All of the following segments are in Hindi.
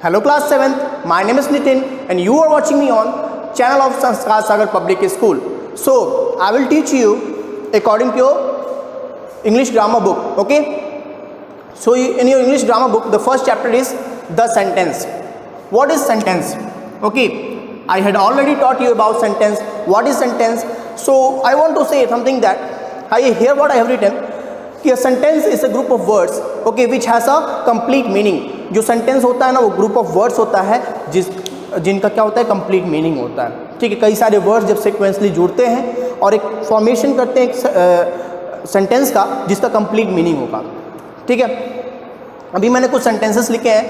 Hello class 7th, my name is Nitin and you are watching me on channel of Sanskar Sagar Public School. So, I will teach you according to your English grammar book, okay? So, in your English grammar book, the first chapter is the sentence. What is sentence? Okay, I had already taught you about sentence. What is sentence? So, I want to say something that, here what I have written, कि a sentence is a group of words, okay, which has a complete meaning. जो sentence होता है ना, वो group of words होता है जिनका क्या होता है, complete meaning होता है. ठीक है, कई सारे words जब sequentially जुड़ते हैं और एक formation करते हैं एक sentence का जिसका complete meaning होगा. ठीक है, अभी मैंने कुछ sentences लिखे हैं.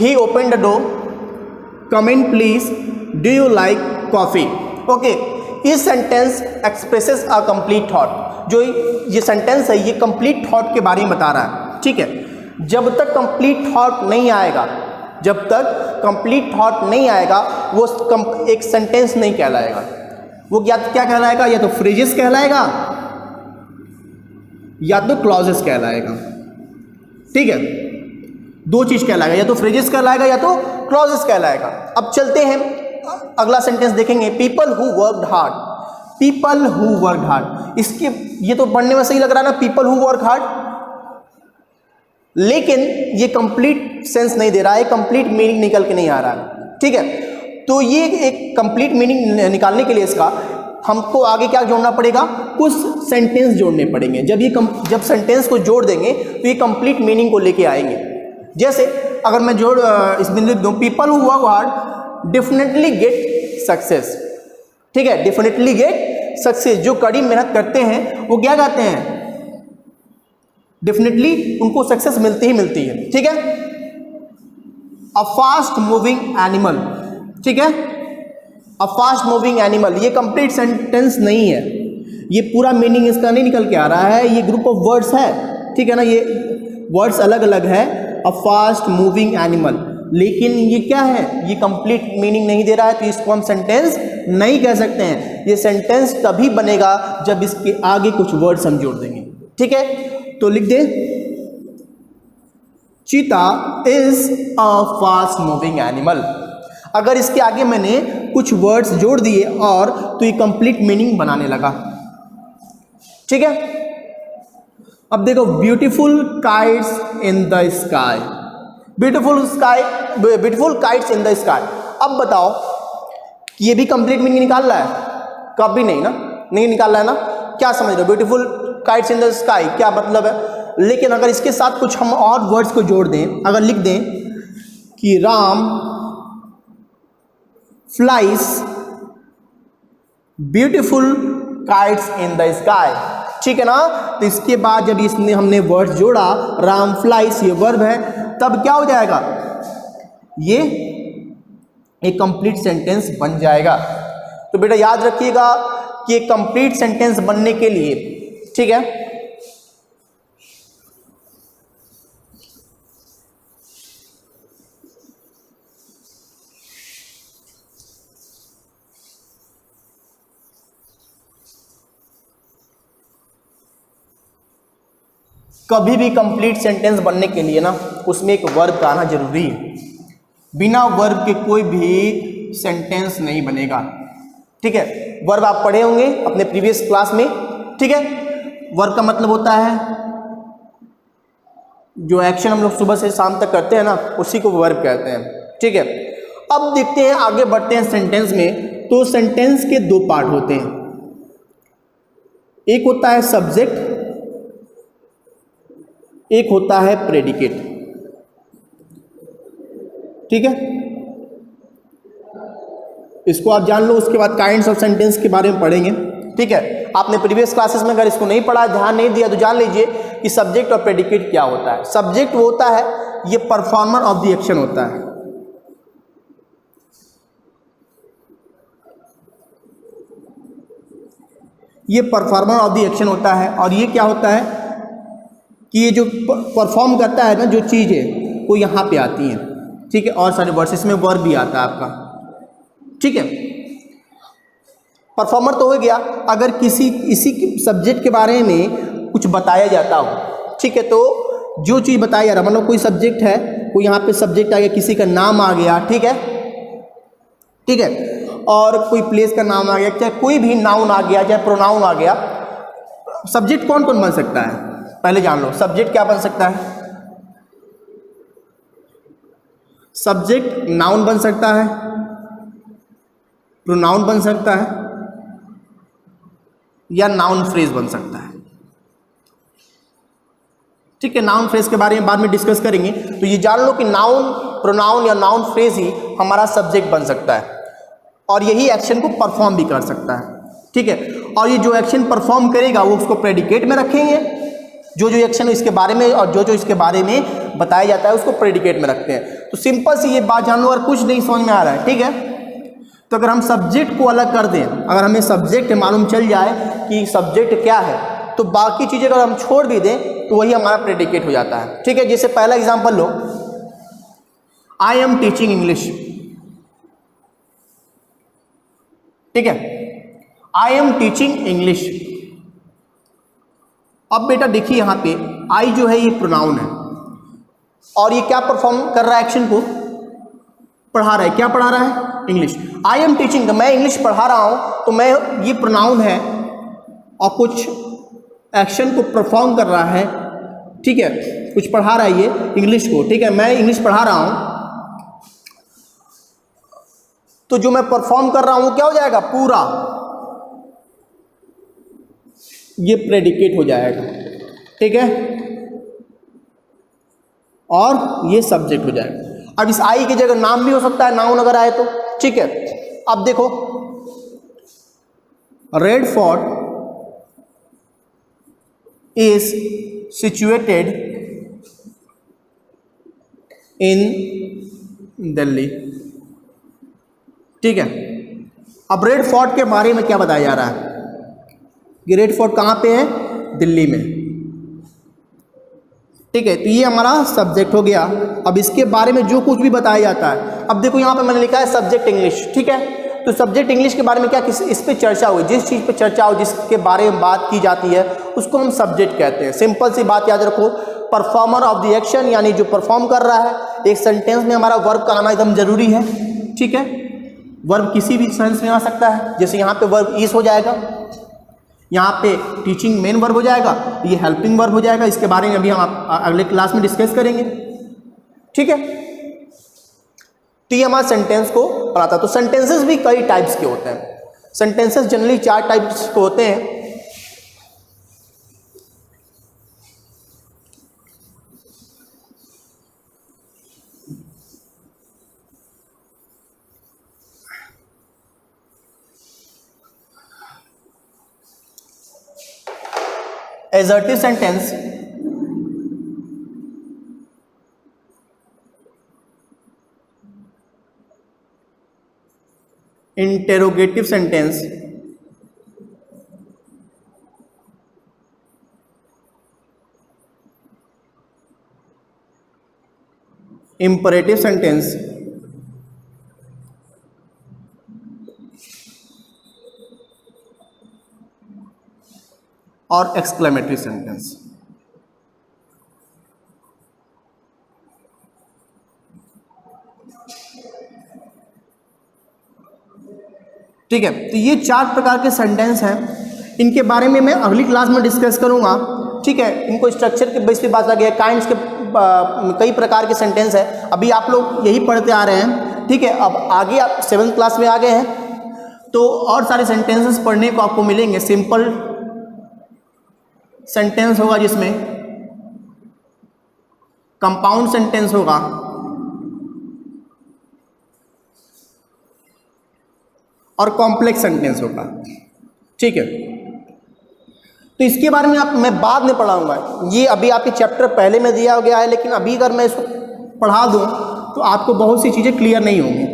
He opened the door. Come in please. Do you like coffee? Okay, इस sentence expresses a complete thought. जो ये सेंटेंस है ये कंप्लीट थॉट के बारे में बता रहा है. ठीक है, जब तक कंप्लीट थॉट नहीं आएगा, जब तक कंप्लीट थॉट नहीं आएगा वो एक सेंटेंस नहीं कहलाएगा. वो क्या कहलाएगा? या तो फ्रेजेस कहलाएगा या तो क्लॉजेस कहलाएगा. ठीक है, दो चीज़ कहलाएगा, या तो फ्रेजेस कहलाएगा या तो क्लॉजेस कहलाएगा. अब चलते हैं, अगला सेंटेंस देखेंगे. People who worked hard. People who work hard, इसके ये तो पढ़ने में सही लग रहा है ना, पीपल हु वर्क हार्ड, लेकिन ये कंप्लीट सेंस नहीं दे रहा है, कंप्लीट मीनिंग निकल के नहीं आ रहा है. ठीक है, तो ये एक कंप्लीट मीनिंग निकालने के लिए इसका हमको आगे क्या जोड़ना पड़ेगा? कुछ सेंटेंस जोड़ने पड़ेंगे. जब सेंटेंस को जोड़ देंगे तो ये कंप्लीट मीनिंग को लेके आएंगे. जैसे अगर मैं इसमें लिख दूँ, people who work hard definitely get success. ठीक है, डेफिनेटली गेट सक्सेस. जो कड़ी मेहनत करते हैं वो क्या कहते हैं? डेफिनेटली उनको सक्सेस मिलती ही मिलती है. ठीक है, अ फास्ट मूविंग एनिमल. ठीक है, अ फास्ट मूविंग एनिमल, ये कंप्लीट सेंटेंस नहीं है, ये पूरा मीनिंग इसका नहीं निकल के आ रहा है, ये ग्रुप ऑफ वर्ड्स है. ठीक है ना, ये वर्ड्स अलग अलग है. अ फास्ट मूविंग एनिमल, लेकिन ये क्या है? ये कंप्लीट मीनिंग नहीं दे रहा है, तो इसको हम सेंटेंस नहीं कह सकते हैं. ये सेंटेंस तभी बनेगा जब इसके आगे कुछ वर्ड्स हम जोड़ देंगे. ठीक है, तो लिख दे, cheetah is a fast moving animal. अगर इसके आगे मैंने कुछ वर्ड्स जोड़ दिए और तो ये कंप्लीट मीनिंग बनाने लगा. ठीक है, अब देखो, beautiful kites in the sky. Beautiful kites in the sky. अब बताओ, ये भी कंप्लीट मीनिंग निकाल रहा है? कभी नहीं ना, नहीं निकाल रहा है ना. क्या समझ रहे हो? Beautiful kites in the sky क्या मतलब है? लेकिन अगर इसके साथ कुछ हम और वर्ड्स को जोड़ दें, अगर लिख दें कि Ram flies beautiful kites in the sky. ठीक है ना, तो इसके बाद जब इसने हमने वर्ड जोड़ा, राम फ्लाइज ये वर्ब है, तब क्या हो जाएगा? ये एक कंप्लीट सेंटेंस बन जाएगा. तो बेटा याद रखिएगा कि एक कंप्लीट सेंटेंस बनने के लिए, ठीक है, कभी भी कंप्लीट सेंटेंस बनने के लिए ना उसमें एक वर्ब का आना जरूरी है. बिना वर्ब के कोई भी सेंटेंस नहीं बनेगा. ठीक है, वर्ब आप पढ़े होंगे अपने प्रीवियस क्लास में. ठीक है, वर्ब का मतलब होता है जो एक्शन हम लोग सुबह से शाम तक करते हैं ना, उसी को वर्ब कहते हैं. ठीक है, अब देखते हैं, आगे बढ़ते हैं सेंटेंस में. तो सेंटेंस के दो पार्ट होते हैं. एक होता है सब्जेक्ट, एक होता है प्रेडिकेट. ठीक है, इसको आप जान लो. उसके बाद काइंड्स ऑफ सेंटेंस के बारे में पढ़ेंगे. ठीक है, आपने प्रीवियस क्लासेस में अगर इसको नहीं पढ़ा, ध्यान नहीं दिया, तो जान लीजिए कि सब्जेक्ट और प्रेडिकेट क्या होता है. सब्जेक्ट वो होता है, ये परफॉर्मर ऑफ द एक्शन होता है. ये परफॉर्मर ऑफ द एक्शन होता है. और ये क्या होता है कि ये जो परफॉर्म करता है ना, जो चीज़ है वो यहाँ पे आती है. ठीक है, और सारे वर्ड्स इसमें वर्ब भी आता है आपका. ठीक है, परफॉर्मर तो हो गया. अगर इसी सब्जेक्ट के बारे में कुछ बताया जाता हो, ठीक है, तो जो चीज़ बताया जा रहा, मतलब कोई सब्जेक्ट है, कोई यहाँ पे सब्जेक्ट आ गया, किसी का नाम आ गया, ठीक है, ठीक है, और कोई प्लेस का नाम आ गया, चाहे कोई भी नाउन आ गया, चाहे प्रोनाउन आ गया। सब्जेक्ट कौन कौन बन सकता है, पहले जान लो। सब्जेक्ट क्या बन सकता है? सब्जेक्ट नाउन बन सकता है, प्रोनाउन बन सकता है, या नाउन फ्रेज बन सकता है। ठीक है, नाउन फ्रेज के बारे में बाद में डिस्कस करेंगे। तो ये जान लो कि नाउन, प्रोनाउन या नाउन फ्रेज ही हमारा सब्जेक्ट बन सकता है और यही एक्शन को परफॉर्म भी कर सकता है। ठीक है, और ये जो एक्शन परफॉर्म करेगा वो उसको प्रेडिकेट में रखेंगे, जो जो एक्शन इसके बारे में और जो जो इसके बारे में बताया जाता है उसको प्रेडिकेट में रखते हैं। तो सिंपल सी ये बात जान लो, अगर कुछ नहीं समझ में आ रहा है, ठीक है, तो अगर हम सब्जेक्ट को अलग कर दें, अगर हमें सब्जेक्ट मालूम चल जाए कि सब्जेक्ट क्या है, तो बाकी चीज़ें अगर हम छोड़ भी दें तो वही हमारा प्रेडिकेट हो जाता है। ठीक है, जैसे पहला example low, I am teaching English. ठीक है, आई एम टीचिंग इंग्लिश। अब बेटा देखिए यहाँ पे आई जो है ये प्रोनाउन है और ये क्या परफॉर्म कर रहा है, एक्शन को पढ़ा रहा है। क्या पढ़ा रहा है? इंग्लिश। आई एम टीचिंग, मैं इंग्लिश पढ़ा रहा हूँ, तो मैं, ये प्रोनाउन है और कुछ एक्शन को परफॉर्म कर रहा है। ठीक है, कुछ पढ़ा रहा है ये इंग्लिश को। ठीक है, मैं इंग्लिश पढ़ा रहा हूँ, तो जो मैं परफॉर्म कर रहा हूँ क्या हो जाएगा? पूरा ये प्रेडिकेट हो जाएगा। ठीक है, और ये सब्जेक्ट हो जाएगा। अब इस आई की जगह नाम भी हो सकता है, नाउन अगर आए तो। ठीक है, अब देखो, red fort is situated in Delhi. ठीक है, अब रेड फोर्ट के बारे में क्या बताया जा रहा है कि रेड फोर्ट कहाँ पे है? दिल्ली में। ठीक है, तो ये हमारा सब्जेक्ट हो गया। अब इसके बारे में जो कुछ भी बताया जाता है, अब देखो यहाँ पे मैंने लिखा है सब्जेक्ट इंग्लिश। ठीक है, तो सब्जेक्ट इंग्लिश के बारे में क्या, इस पे चर्चा हुई, जिस चीज़ पे चर्चा हो, जिसके बारे में बात की जाती है उसको हम सब्जेक्ट कहते हैं। सिंपल सी बात याद रखो, परफॉर्मर ऑफ द एक्शन, यानी जो परफॉर्म कर रहा है। एक सेंटेंस में हमारा वर्ब का आना एकदम जरूरी है। ठीक है, वर्ब किसी भी सेंस में आ सकता है, जैसे यहाँ पे वर्ब इज हो जाएगा, यहाँ पे टीचिंग मेन वर्ब हो जाएगा, ये हेल्पिंग वर्ब हो जाएगा। इसके बारे में अभी हम अगले क्लास में डिस्कस करेंगे। ठीक है, तो ये हमारा सेंटेंस को पढ़ाता है। तो सेंटेंसेस भी कई टाइप्स के होते हैं। सेंटेंसेस जनरली 4 टाइप्स के होते हैं। assertive sentence, interrogative sentence, imperative sentence, और एक्सक्लेमेटरी सेंटेंस। ठीक है, तो ये 4 प्रकार के सेंटेंस हैं। इनके बारे में मैं अगली क्लास में डिस्कस करूंगा। ठीक है, इनको स्ट्रक्चर के बेस पे बात आ गया, काइंड्स के कई प्रकार के सेंटेंस है। अभी आप लोग यही पढ़ते आ रहे हैं। ठीक है, अब आगे आप 7th क्लास में आ गए हैं तो और सारे सेंटेंसेस पढ़ने को आपको मिलेंगे। सिंपल सेंटेंस होगा, जिसमें कंपाउंड सेंटेंस होगा, और कॉम्प्लेक्स सेंटेंस होगा। ठीक है, तो इसके बारे में मैं बाद में पढ़ाऊंगा। ये अभी आपके चैप्टर पहले में दिया गया है, लेकिन अभी अगर मैं इसको पढ़ा दूं तो आपको बहुत सी चीज़ें क्लियर नहीं होंगी,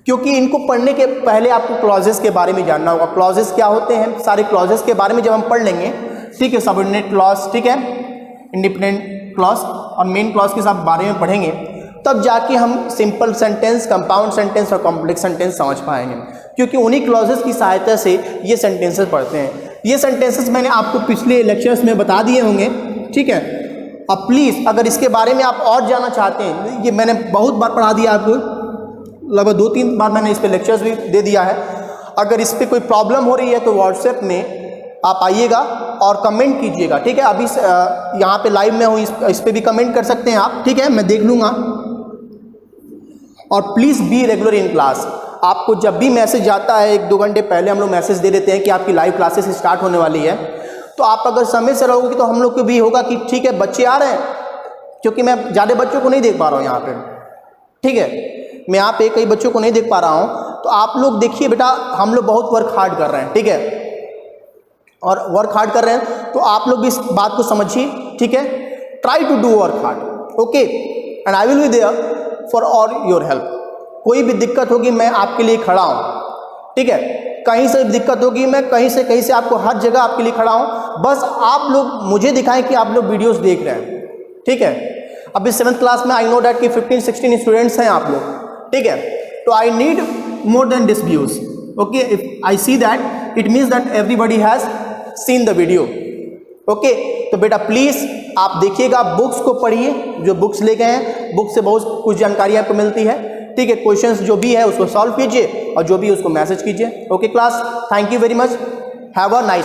क्योंकि इनको पढ़ने के पहले आपको क्लॉजेस के बारे में जानना होगा। क्लॉजेस क्या होते हैं, सारे क्लॉजेस के बारे में जब हम पढ़ लेंगे, ठीक है, सबऑर्डिनेट क्लॉज, ठीक है, इंडिपेंडेंट क्लॉज और मेन क्लॉज के सब बारे में पढ़ेंगे, तब जाके हम सिंपल सेंटेंस, कंपाउंड सेंटेंस और कॉम्प्लेक्स सेंटेंस समझ पाएंगे, क्योंकि उन्हीं क्लॉजेस की सहायता से ये सेंटेंसेस पढ़ते हैं। ये सेंटेंसेस मैंने आपको पिछले लेक्चर्स में बता दिए होंगे। ठीक है, अब प्लीज़ अगर इसके बारे में आप और जानना चाहते हैं, ये मैंने बहुत बार पढ़ा दिया आपको, लगभग 2-3 बार मैंने इस पर लेक्चर्स भी दे दिया है। अगर इस पर कोई प्रॉब्लम हो रही है तो व्हाट्सएप में आप आइएगा और कमेंट कीजिएगा, ठीक है। अभी यहाँ पे लाइव में हूँ, इस पर भी कमेंट कर सकते हैं आप, ठीक है, मैं देख लूँगा। और please be regular in class. आपको जब भी मैसेज आता है 1-2 घंटे पहले हम लोग मैसेज दे देते हैं कि आपकी लाइव क्लासेस स्टार्ट होने वाली है, तो आप अगर समय से रहोगे तो हम लोग को भी होगा कि ठीक है बच्चे आ रहे हैं, क्योंकि मैं ज़्यादा बच्चों को नहीं देख पा रहा हूँ यहाँ पे, ठीक है, मैं यहाँ पे कई बच्चों को नहीं देख पा रहा हूँ। तो आप लोग देखिए बेटा, हम लोग बहुत वर्क हार्ड कर रहे हैं, ठीक है, और वर्क हार्ड कर रहे हैं तो आप लोग भी इस बात को समझिए, ठीक है। Try to do work hard, okay, and I will be there for all your help. कोई भी दिक्कत होगी मैं आपके लिए खड़ा हूँ, ठीक है। कहीं से दिक्कत होगी मैं कहीं से आपको हर जगह आपके लिए खड़ा हूँ। बस आप लोग मुझे दिखाएं कि आप लोग वीडियोस देख रहे हैं, ठीक है। अभी 7th क्लास में आई नो डैट कि 15-16 स्टूडेंट्स हैं आप लोग, ठीक है। तो I need more than this views, okay. If I see that it means that everybody has seen the video, okay. तो बेटा प्लीज़ आप देखिएगा, बुक्स को पढ़िए, जो बुक्स ले गए हैं बुक से बहुत कुछ जानकारी आपको मिलती है, ठीक है। क्वेश्चंस जो भी है उसको सॉल्व कीजिए और जो भी उसको मैसेज कीजिए, okay class. Thank you very much, have a nice